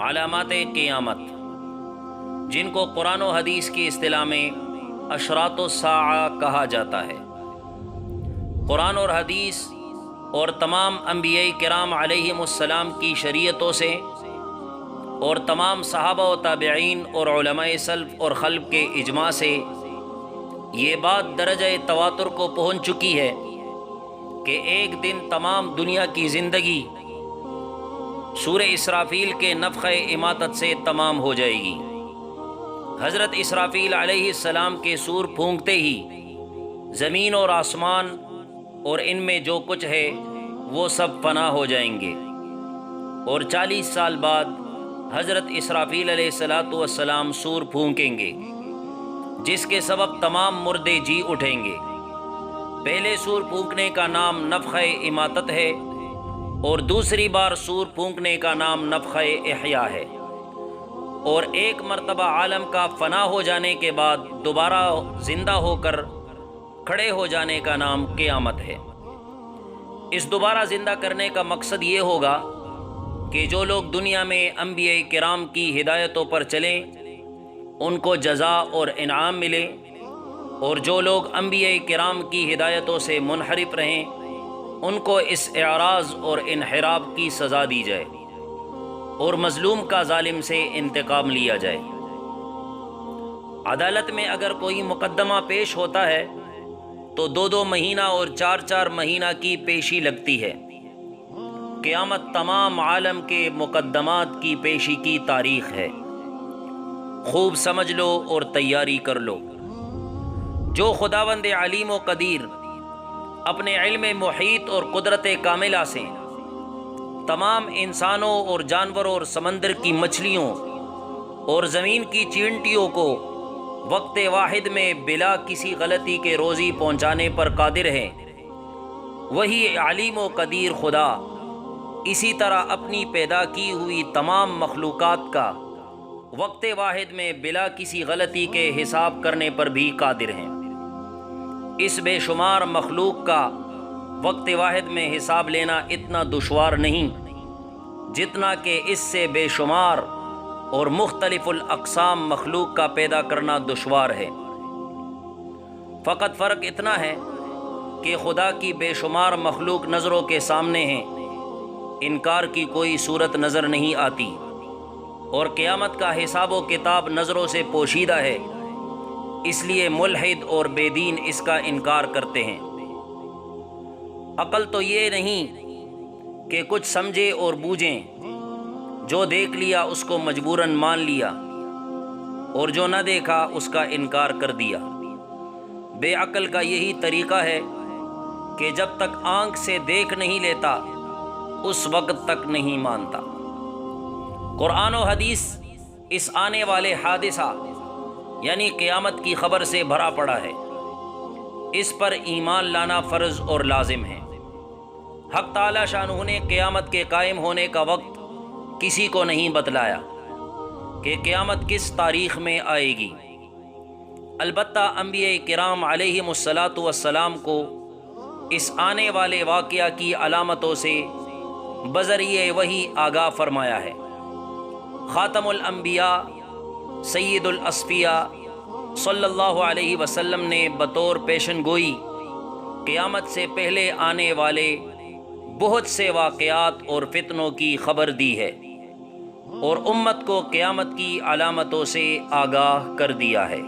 علامات قیامت، جن کو قرآن و حدیث کی اصطلاح میں اشراط الساعہ کہا جاتا ہے۔ قرآن اور حدیث اور تمام انبیاء کرام علیہم السلام کی شریعتوں سے اور تمام صحابہ و تابعین اور علماء سلف اور خلف کے اجماع سے یہ بات درجہ تواتر کو پہنچ چکی ہے کہ ایک دن تمام دنیا کی زندگی سورہ اسرافیل کے نفخہ اماتت سے تمام ہو جائے گی۔ حضرت اسرافیل علیہ السلام کے سور پھونکتے ہی زمین اور آسمان اور ان میں جو کچھ ہے وہ سب فنا ہو جائیں گے، اور 40 سال بعد حضرت اسرافیل علیہ السلام سور پھونکیں گے، جس کے سبب تمام مردے جی اٹھیں گے۔ پہلے سور پھونکنے کا نام نفخہ اماتت ہے اور دوسری بار سور پھونکنے کا نام نفخہ احیاء ہے، اور ایک مرتبہ عالم کا فنا ہو جانے کے بعد دوبارہ زندہ ہو کر کھڑے ہو جانے کا نام قیامت ہے۔ اس دوبارہ زندہ کرنے کا مقصد یہ ہوگا کہ جو لوگ دنیا میں انبیاء کرام کی ہدایتوں پر چلیں ان کو جزا اور انعام ملے، اور جو لوگ انبیاء کرام کی ہدایتوں سے منحرف رہیں ان کو اس اعراض اور انحراف کی سزا دی جائے، اور مظلوم کا ظالم سے انتقام لیا جائے۔ عدالت میں اگر کوئی مقدمہ پیش ہوتا ہے تو 2 مہینہ اور 4 مہینہ کی پیشی لگتی ہے۔ قیامت تمام عالم کے مقدمات کی پیشی کی تاریخ ہے، خوب سمجھ لو اور تیاری کر لو۔ جو خداوند علیم و قدیر اپنے علم محیط اور قدرت کاملہ سے تمام انسانوں اور جانوروں اور سمندر کی مچھلیوں اور زمین کی چینٹیوں کو وقت واحد میں بلا کسی غلطی کے روزی پہنچانے پر قادر ہے، وہی علیم و قدیر خدا اسی طرح اپنی پیدا کی ہوئی تمام مخلوقات کا وقت واحد میں بلا کسی غلطی کے حساب کرنے پر بھی قادر ہیں۔ اس بے شمار مخلوق کا وقت واحد میں حساب لینا اتنا دشوار نہیں جتنا کہ اس سے بے شمار اور مختلف الاقسام مخلوق کا پیدا کرنا دشوار ہے۔ فقط فرق اتنا ہے کہ خدا کی بے شمار مخلوق نظروں کے سامنے ہیں، انکار کی کوئی صورت نظر نہیں آتی، اور قیامت کا حساب و کتاب نظروں سے پوشیدہ ہے، اس لیے ملحد اور بے دین اس کا انکار کرتے ہیں۔ عقل تو یہ نہیں کہ کچھ سمجھے اور بوجھیں، جو دیکھ لیا اس کو مجبوراً مان لیا، اور جو نہ دیکھا اس کا انکار کر دیا۔ بے عقل کا یہی طریقہ ہے کہ جب تک آنکھ سے دیکھ نہیں لیتا اس وقت تک نہیں مانتا۔ قرآن و حدیث اس آنے والے حادثہ یعنی قیامت کی خبر سے بھرا پڑا ہے، اس پر ایمان لانا فرض اور لازم ہے۔ حق تعالی شانہ نے قیامت کے قائم ہونے کا وقت کسی کو نہیں بتلایا کہ قیامت کس تاریخ میں آئے گی، البتہ انبیاء کرام علیہم السلام کو اس آنے والے واقعہ کی علامتوں سے بذریعہ وحی آگاہ فرمایا ہے۔ خاتم الانبیاء سید الاصفیاء صلی اللہ علیہ وسلم نے بطور پیشن گوئی قیامت سے پہلے آنے والے بہت سے واقعات اور فتنوں کی خبر دی ہے، اور امت کو قیامت کی علامتوں سے آگاہ کر دیا ہے۔